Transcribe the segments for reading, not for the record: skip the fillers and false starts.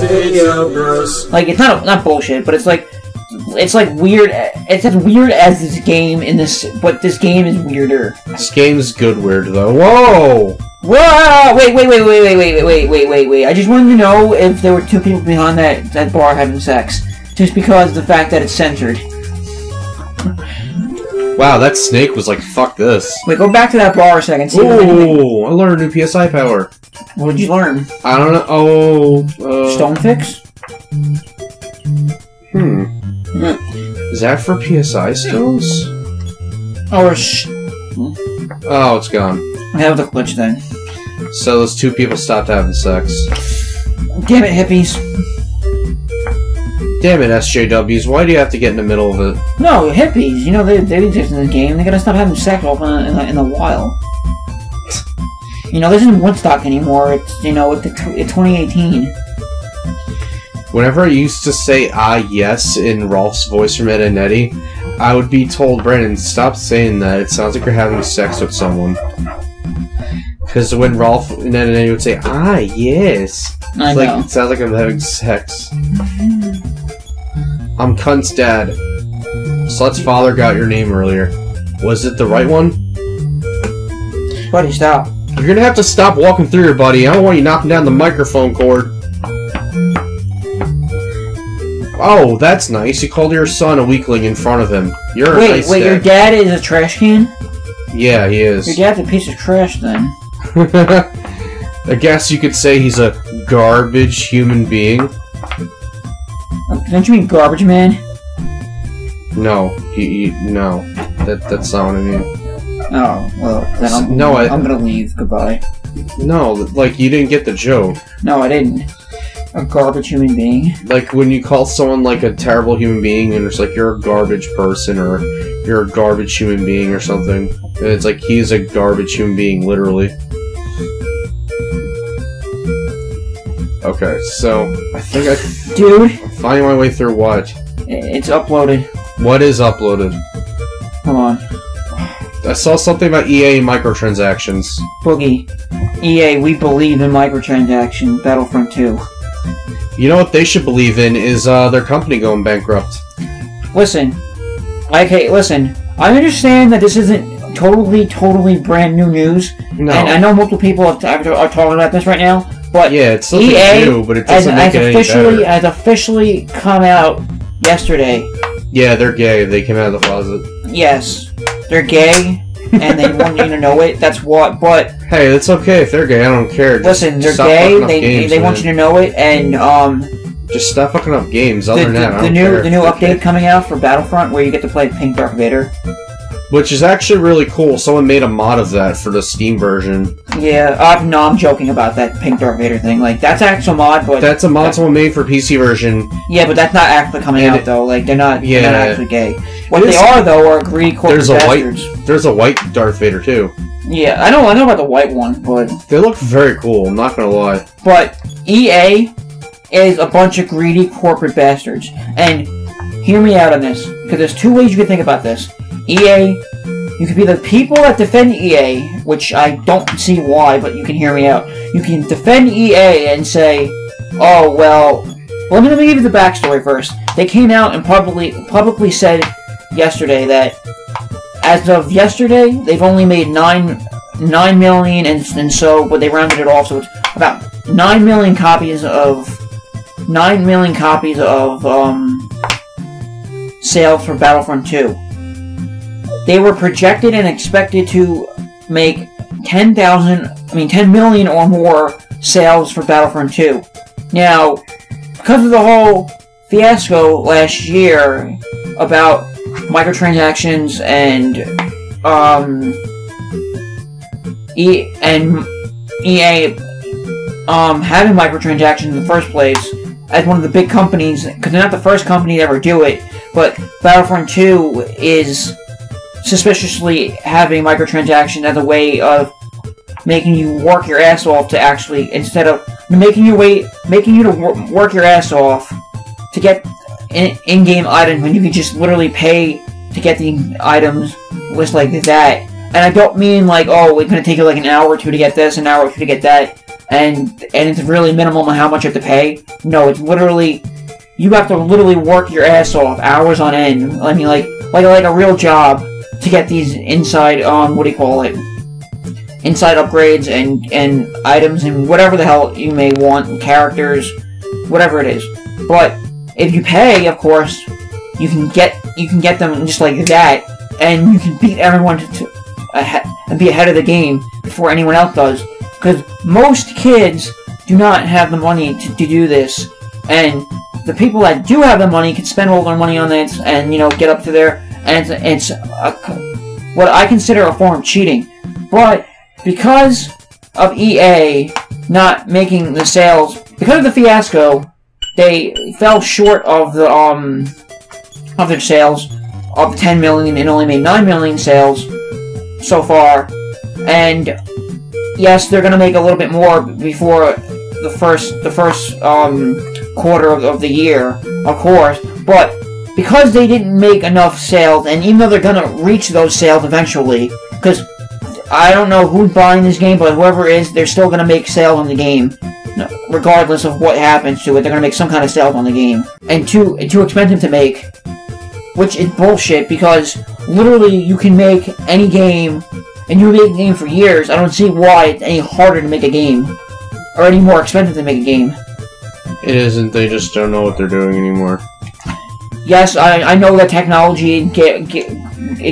Vidya Bros. Like, it's not bullshit, but it's like weird. It's as weird as this game in this, but this game is weirder. This game's good weird though. Whoa! Whoa! Wait! I just wanted to know if there were two people behind that bar having sex, just because of the fact that it's censored. Wow, that snake was like, fuck this. Wait, go back to that bar a second. See Ooh, I learned a new PSI power. What did you learn? I don't know. Oh, Stone fix? Is that for PSI stones? Oh, Oh, it's gone. I have the glitch then. So those two people stopped having sex. Damn it, hippies. Damn it, SJWs. Why do you have to get in the middle of it? No, hippies. You know, they exist in this game. They gotta stop having sex off in the wild. You know, this isn't Woodstock anymore. It's, you know, it's 2018. Whenever I used to say yes in Rolf's voice from Ed and Eddie, I would be told, Brandon, stop saying that. It sounds like you're having sex with someone. Because when Rolf and Ed and Eddie would say, yes. I know. Like, it sounds like I'm having sex. I'm Cunt's dad. Slut's father got your name earlier. Was it the right one? Buddy, stop. You're gonna have to stop walking through here, buddy. I don't want you knocking down the microphone cord. Oh, that's nice. You called your son a weakling in front of him. You're a nice dad. Your dad is a trash can? Yeah, he is. Your dad's a piece of trash, then. I guess you could say he's a garbage human being. Don't you mean garbage man? No, no. That's not what I mean. Oh, well, then I'm gonna leave. Goodbye. No, like, you didn't get the joke. No, I didn't. A garbage human being. Like, when you call someone, like, a terrible human being, and it's like, you're a garbage person, or you're a garbage human being, or something. And it's like, he's a garbage human being, literally. Okay, so, I think Dude! I'm finding my way through what? It's uploaded. What is uploaded? Hold on. I saw something about EA and microtransactions. Boogie. EA, we believe in microtransactions. Battlefront 2. You know what they should believe in is their company going bankrupt. Listen. Okay, listen. I understand that this isn't totally brand new news. No. And I know multiple people are talking about this right now. But yeah, it's something EA new, but it doesn't make it any better. Has officially come out yesterday. Yeah, they're gay. They came out of the closet. Yes. They're gay, and they want you to know it. That's what, but... Hey, it's okay if they're gay. I don't care. Listen, they're gay. They want you to know it, and, just stop fucking up games. Other than that, I don't care. The new update coming out for Battlefront, where you get to play Pink Darth Vader. Which is actually really cool. Someone made a mod of that for the Steam version. Yeah, no, I'm joking about that Pink Darth Vader thing. Like, that's actual mod, but... That's a mod someone made for PC version. Yeah, but that's not actually coming out, though. Like, they're not actually gay. What they are, though, are greedy corporate bastards. There's a white Darth Vader, too. Yeah, I know about the white one, but... They look very cool, I'm not gonna lie. But EA is a bunch of greedy corporate bastards. And hear me out on this, because there's two ways you can think about this. EA, you could be the people that defend EA, which I don't see why, but you can hear me out. You can defend EA and say, oh, well, let me give you the backstory first. They came out and publicly said yesterday that, as of yesterday, they've only made 9 million, and so, but they rounded it off, so it's about 9 million copies of sales for Battlefront 2. They were projected and expected to make 10 million or more sales for Battlefront 2. Now, because of the whole fiasco last year about microtransactions and EA having microtransactions in the first place as one of the big companies, because they're not the first company to ever do it, but Battlefront 2 is suspiciously having microtransactions as a way of making you work your ass off to actually, instead of making you to work your ass off to get in-game items when you can just literally pay to get the items, just like that. And I don't mean like, oh, it's gonna take you like an hour or two to get this, an hour or two to get that. and it's really minimal on how much you have to pay. No, it's literally, you have to literally work your ass off, hours on end. I mean, like a real job to get these inside, what do you call it? Inside upgrades and items and whatever the hell you may want, characters, whatever it is. But if you pay, of course, you can get them just like that, and you can beat everyone and be ahead of the game before anyone else does. Because most kids do not have the money to do this, and the people that do have the money can spend all their money on this and, you know, get up to there, and it's what I consider a form of cheating. But because of EA not making the sales, because of the fiasco, they fell short of the of their sales of the 10 million and only made 9 million sales so far. And yes, they're gonna make a little bit more before the first quarter of the year, of course. But because they didn't make enough sales, and even though they're gonna reach those sales eventually, because I don't know who's buying this game, but whoever is, they're still gonna make sales on the game, regardless of what happens to it. They're gonna make some kind of sales on the game, and too expensive to make, which is bullshit. Because literally, you can make any game, and you make a game for years. I don't see why it's any harder to make a game, or any more expensive to make a game. It isn't. They just don't know what they're doing anymore. Yes, I know that technology is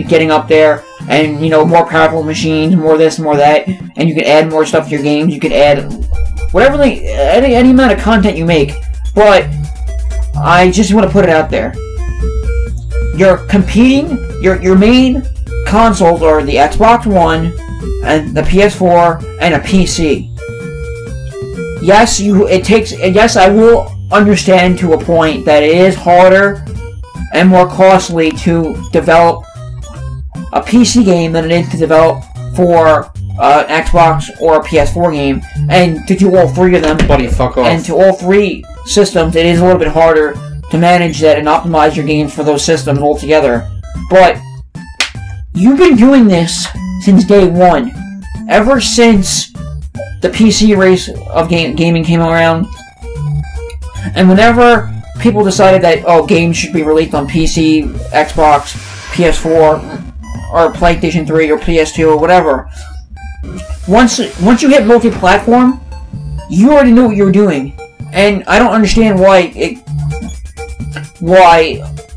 getting up there, and, you know, more powerful machines, more this, more that, and you can add more stuff to your games. You can add whatever, any amount of content you make. But I just want to put it out there. You're competing. Your main consoles are the Xbox One and the PS4 and a PC. Yes, yes, I will understand to a point that it is harder and more costly to develop a PC game than it is to develop for an Xbox or a PS4 game, and to do all three of them. Buddy, fuck off. And to all three systems, it is a little bit harder to manage that and optimize your games for those systems altogether. But you've been doing this since day one, ever since the PC race of gaming came around, and whenever people decided that, oh, games should be released on PC, Xbox, PS4, or PlayStation 3, or PS2, or whatever, once you hit multi-platform, you already knew what you were doing. And I don't understand why,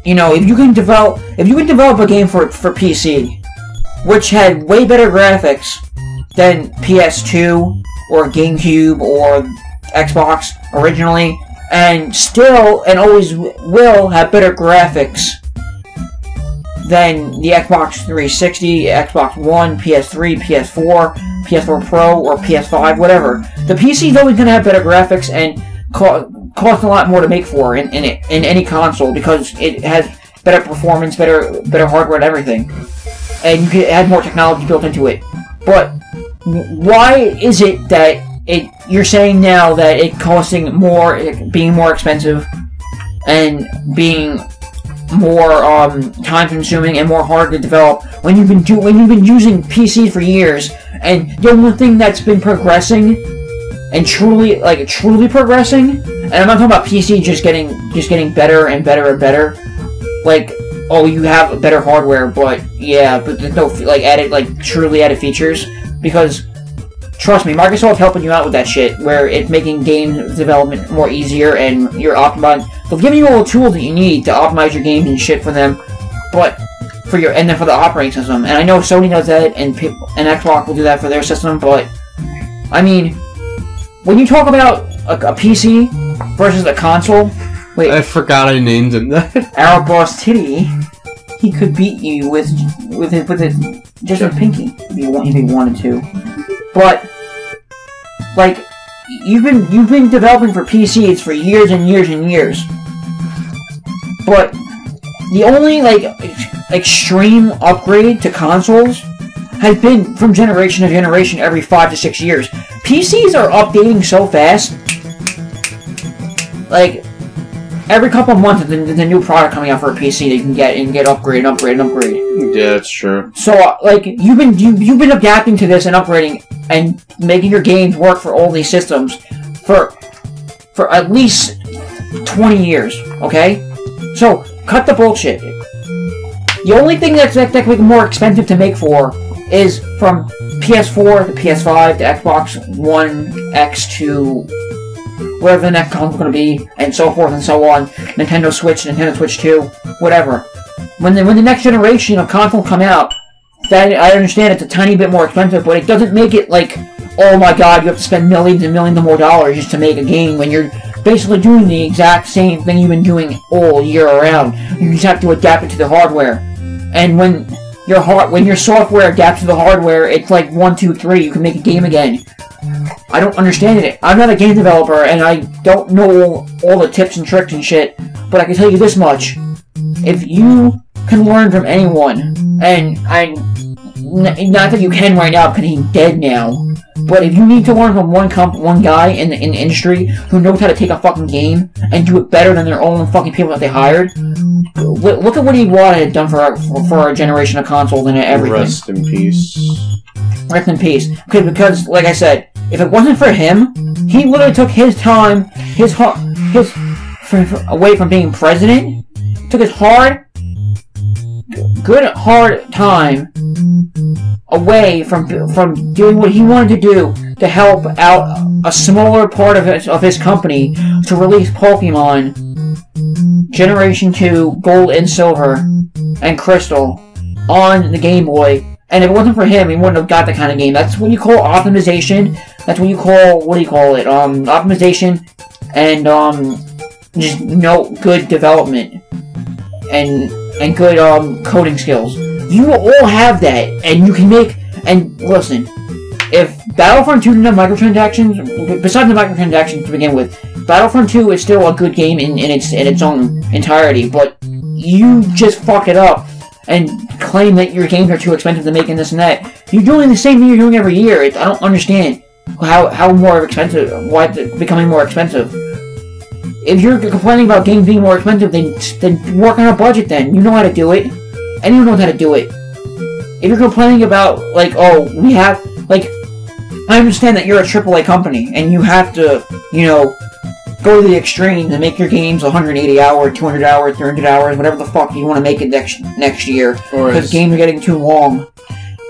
you know, if you can develop a game for PC, which had way better graphics than PS2, or GameCube, or Xbox originally, and always will have better graphics than the Xbox 360, Xbox One, PS3, PS4, PS4 Pro, or PS5, whatever. The PC is always going to have better graphics and cost a lot more to make for in any console, because it has better performance, better hardware, and everything, and you can add more technology built into it. But why is it that you're saying now that it costing more, being more expensive, and being more time-consuming and more hard to develop when you've been using PCs for years, and the only thing that's been progressing and truly progressing, and I'm not talking about PC just getting better and better and better, like, oh, you have better hardware, but yeah, but there's no truly added features, because trust me, Microsoft's helping you out with that shit, where it's making game development more easier, and you're optimized. They'll give you all the tools that you need to optimize your games and shit for them, but and then for the operating system. And I know Sony does that, and Xbox will do that for their system. But I mean, when you talk about a PC versus a console, wait, I forgot I named him that. Our boss Titty, he could beat you with just a pinky if he wanted to. But like, you've been developing for PCs for years and years and years. But the only extreme upgrade to consoles has been from generation to generation every 5 to 6 years. PCs are updating so fast. Like, every couple of months there's a new product coming out for a PC that you can get and get upgraded. Yeah, that's true. So like, you've been adapting to this and upgrading and making your games work for all these systems for at least 20 years, okay? So, cut the bullshit. The only thing that's more expensive to make for is from PS4 to PS5 to Xbox One X to whatever the next console's going to be, and so forth and so on. Nintendo Switch, Nintendo Switch 2, whatever. When the next generation of console come out, that I understand it's a tiny bit more expensive, but it doesn't make it like, oh my god, you have to spend millions and millions of more dollars just to make a game when you're basically doing the exact same thing you've been doing all year around. You just have to adapt it to the hardware. And when your software adapts to the hardware, it's like 1, 2, 3, you can make a game again. I don't understand it. I'm not a game developer, and I don't know all the tips and tricks and shit, but I can tell you this much. If you can learn from anyone, and not that you can right now because he's dead now, but if you need to learn from one guy in the industry who knows how to take a fucking game and do it better than their own fucking people that they hired, look at what Iwata had done for our generation of consoles and everything. Rest in peace. Rest in peace. Because, like I said, if it wasn't for him, he literally took his time, away from being president, took his hard time away from doing what he wanted to do to help out a smaller part of his company to release Pokemon Generation 2 Gold and Silver and Crystal on the Game Boy. And if it wasn't for him, he wouldn't have got the kind of game. That's what you call optimization. That's what you call, optimization and, just good development. And good, coding skills. You all have that, and you can make, and listen, if Battlefront 2 didn't have microtransactions, besides the microtransactions to begin with, Battlefront 2 is still a good game in its own entirety, but you just fuck it up and claim that your games are too expensive to make and this and that. You're doing the same thing you're doing every year. I don't understand how more expensive, why it's becoming more expensive. If you're complaining about games being more expensive, then work on a budget then. You know how to do it. Anyone knows how to do it. If you're complaining about, like, oh, we have, like, I understand that you're a AAA company, and you have to, go to the extreme to make your games 180 hours, 200 hours, 300 hours, whatever the fuck you want to make it next year. Because games are getting too long.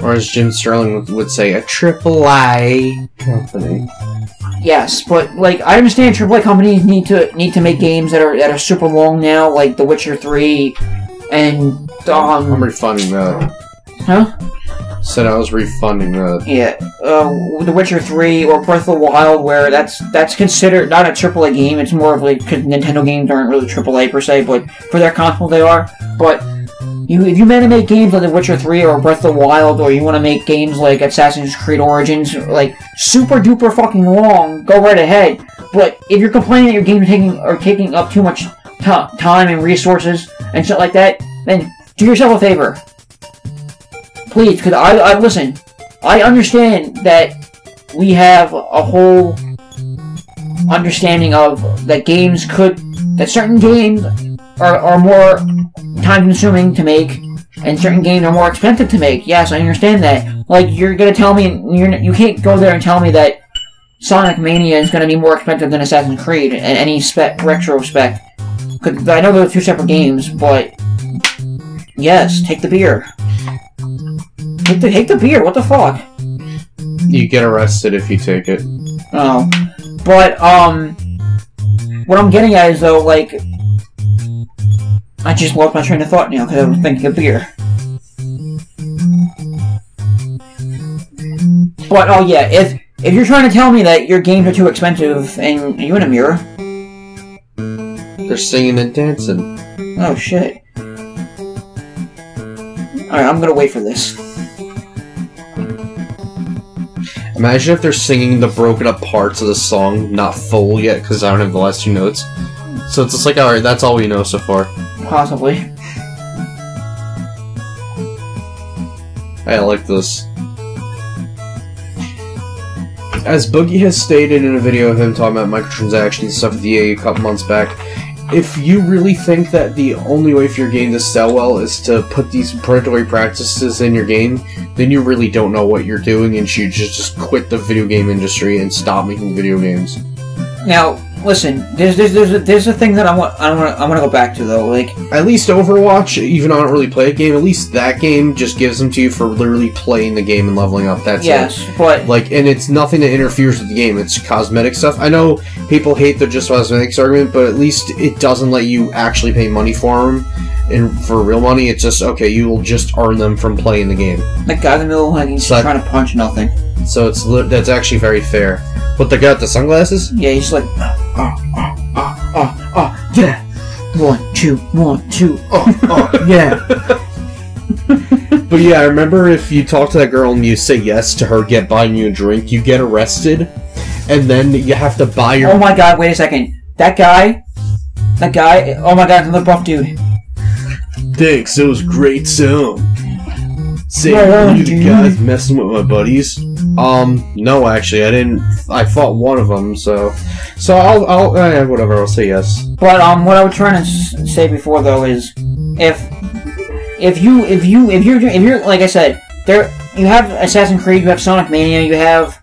Or as Jim Sterling would say, a AAA company. Yes, but like I understand AAA companies need to make games that are super long now, like The Witcher 3 and I'm refunding that. Huh? Said I was refunding that. Yeah, The Witcher 3 or Breath of the Wild, where that's considered not a AAA game. It's more of like, because Nintendo games aren't really AAA per se, but for their console they are. But if you want to make games like The Witcher 3 or Breath of the Wild, or you want to make games like Assassin's Creed Origins, like super duper fucking long, go right ahead. But if you're complaining that your games are taking up too much time and resources and shit like that, then do yourself a favor. Please, because I listen, I understand that we have a whole understanding of that that certain games are more time-consuming to make, and certain games are more expensive to make. Yes, I understand that. Like, you're gonna tell me, you can't go there and tell me that Sonic Mania is gonna be more expensive than Assassin's Creed in any retrospect. Because I know they're two separate games, but yes, take the beer. Take the beer, what the fuck? You get arrested if you take it. Oh. But, what I'm getting at is, though, like, I just lost my train of thought now because I was thinking of beer. But, oh yeah, if you're trying to tell me that your games are too expensive, and are you in a mirror? They're singing and dancing. Oh shit. Alright, I'm gonna wait for this. Imagine if they're singing the broken up parts of the song, not full yet, because I don't have the last two notes. So it's just like, alright, that's all we know so far. Possibly. I like this. As Boogie has stated in a video of him talking about microtransactions and stuff with EA a couple months back, if you really think that the only way for your game to sell well is to put these predatory practices in your game, then you really don't know what you're doing and you should just quit the video game industry and stop making video games. Now, listen, there's a thing that I want to go back to though. Like, at least Overwatch, even though I don't really play a game, at least that game just gives them to you for literally playing the game and leveling up. That's yes, it. But like, and it's nothing that interferes with the game. It's cosmetic stuff. I know people hate the just cosmetics argument, but at least it doesn't let you actually pay money for them. And for real money, it's just okay. You will just earn them from playing the game. That guy in the middle, like he's trying to punch nothing. So that's actually very fair. But the guy with the sunglasses? Yeah, he's like, yeah. 1, 2, 1, 2, yeah. But yeah, I remember if you talk to that girl and you say yes to her buying you a drink, you get arrested, and then you have to buy your... Oh my god, wait a second. That guy, oh my god, another buff dude. Thanks, it was great sound. Say, were you the guys messing with my buddies? No, actually, I didn't. I fought one of them, so I'll whatever. I'll say yes. But what I was trying to say before though is, if you're like I said, you have Assassin's Creed, you have Sonic Mania, you have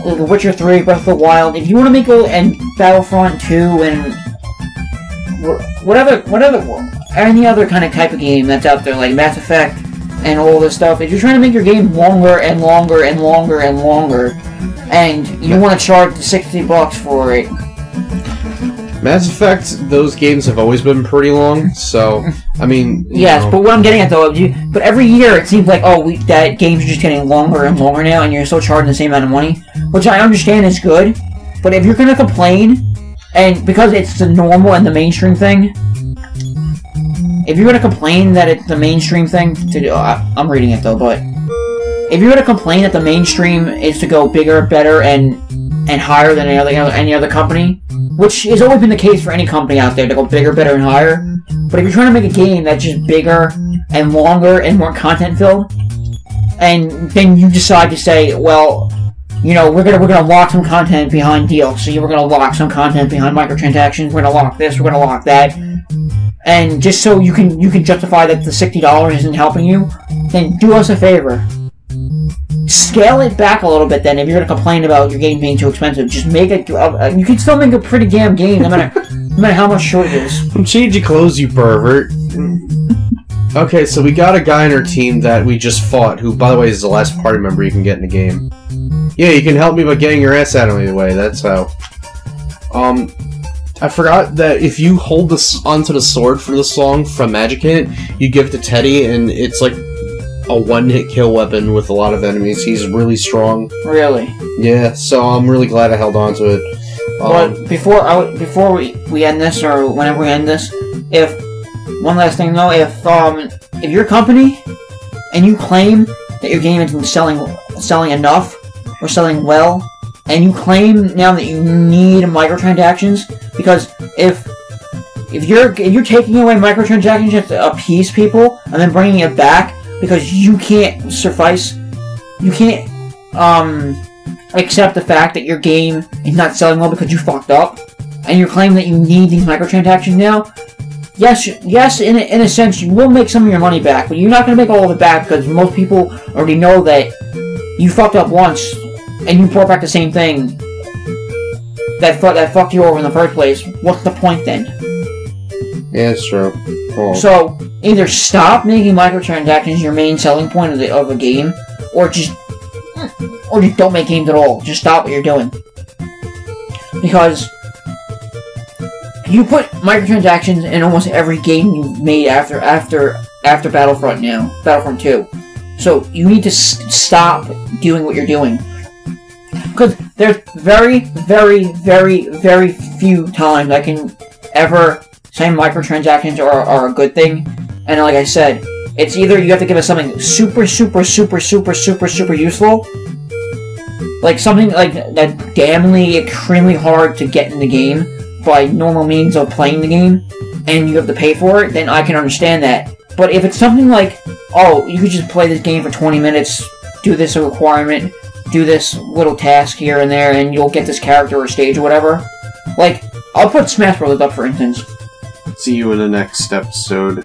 The Witcher 3, Breath of the Wild. If you want to make and Battlefront 2 and whatever any other kind of type of game that's out there, like Mass Effect and all this stuff, if you're trying to make your game longer and longer and longer and longer, and you want to charge $60 for it. Mass Effect, those games have always been pretty long, so, I mean... Yes, but what I'm getting at, though, but every year it seems like, that games are just getting longer and longer now, and you're still charging the same amount of money, which I understand is good, but if you're going to complain, and because it's the normal and the mainstream thing, if you're going to complain that it's the mainstream thing to do... I'm reading it, though, but... If you're going to complain that the mainstream is to go bigger, better, and higher than any other company, which has always been the case for any company out there, to go bigger, better, and higher, but if you're trying to make a game that's just bigger and longer and more content-filled, and then you decide to say, well, you know, we're gonna lock some content behind DLC, we're gonna lock some content behind microtransactions, we're gonna lock this, we're gonna lock that, and just so you can justify that the $60 isn't helping you, then do us a favor. Scale it back a little bit then if you're going to complain about your game being too expensive. Just make it... you can still make a pretty damn game no matter how much short it is. Change your clothes, you pervert. Okay, so we got a guy in our team that we just fought, who, by the way, is the last party member you can get in the game. Yeah, you can help me by getting your ass out of the way, that's how. I forgot that if you hold onto the sword for the song from Magic Hit, you give it to Teddy, and it's like a one-hit kill weapon with a lot of enemies. He's really strong. Really? Yeah, so I'm really glad I held on to it. But before we end this, or whenever we end this, one last thing though, if your company and you claim that your game isn't selling enough or selling well, and you claim now that you need microtransactions, because if you're taking away microtransactions just to appease people and then bringing it back because you can't accept the fact that your game is not selling well because you fucked up, and you claim that you need these microtransactions now, yes, in a sense, you will make some of your money back, but you're not going to make all of it back because most people already know that you fucked up once, and you brought back the same thing that fucked you over in the first place. What's the point then? Yeah, it's true. Cool. So, either stop making microtransactions your main selling point of a game, or just don't make games at all. Just stop what you're doing. Because you put microtransactions in almost every game you've made after Battlefront now, Battlefront 2. So, you need to stop doing what you're doing. Because there's very, very, very, very few times I can ever say microtransactions are a good thing. And like I said, it's either you have to give us something super, super, super, super, super, super useful, like something like that damningly, extremely hard to get in the game by normal means of playing the game, and you have to pay for it, then I can understand that. But if it's something like, oh, you could just play this game for 20 minutes, do this requirement, do this little task here and there, and you'll get this character or stage or whatever, like, I'll put Smash Bros. Up, for instance. See you in the next episode.